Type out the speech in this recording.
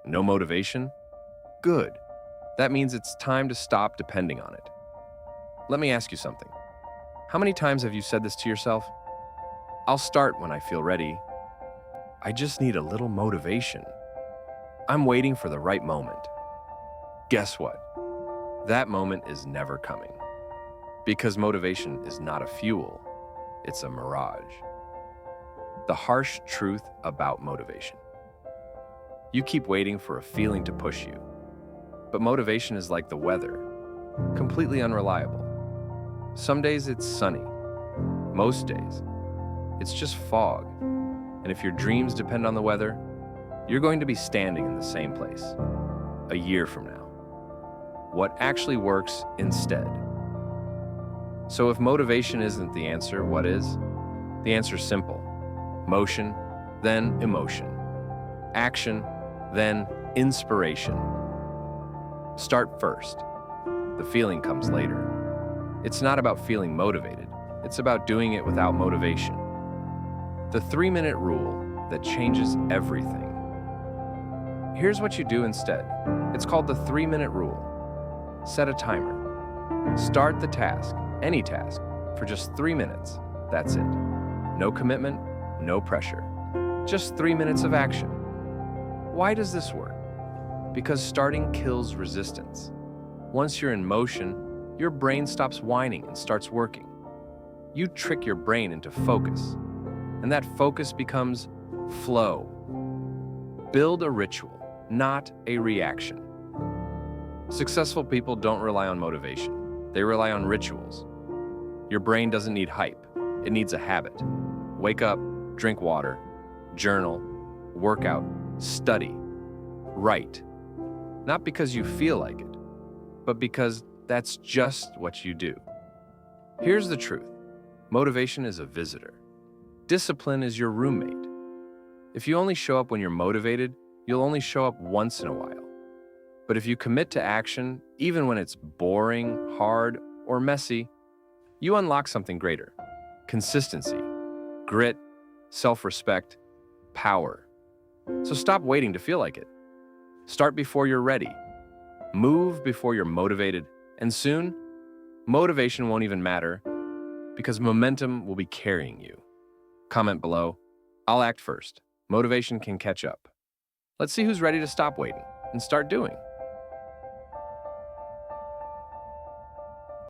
No motivation? Good. That means it's time to stop depending on it. Let me ask you something. How many times have you said this to yourself? I'll start when I feel ready. I just need a little motivation. I'm waiting for the right moment. Guess what? That moment is never coming. Because motivation is not a fuel, it's a mirage. The harsh truth about motivation. You keep waiting for a feeling to push you. But motivation is like the weather, completely unreliable. Some days it's sunny. Most days, it's just fog. And if your dreams depend on the weather, you're going to be standing in the same place a year from now. What actually works instead? So if motivation isn't the answer, what is? The answer's simple. Motion, then emotion. Action, then inspiration. Start first. The feeling comes later. It's not about feeling motivated. It's about doing it without motivation. The 3-minute rule that changes everything. Here's what you do instead. It's called the 3-minute rule. Set a timer. Start the task, any task, for just 3 minutes. That's it. No commitment, no pressure. Just 3 minutes of action. Why does this work? Because starting kills resistance. Once you're in motion, your brain stops whining and starts working. You trick your brain into focus, and that focus becomes flow. Build a ritual, not a reaction. Successful people don't rely on motivation. They rely on rituals. Your brain doesn't need hype. It needs a habit. Wake up, drink water, journal, work out, study, write. Not because you feel like it, but because that's just what you do. Here's the truth. Motivation is a visitor. Discipline is your roommate. If you only show up when you're motivated, you'll only show up once in a while. But if you commit to action, even when it's boring, hard, or messy, you unlock something greater. Consistency, grit, self-respect, power. So stop waiting to feel like it. Start before you're ready. Move before you're motivated. And soon, motivation won't even matter because momentum will be carrying you. Comment below. I'll act first. Motivation can catch up. Let's see who's ready to stop waiting and start doing.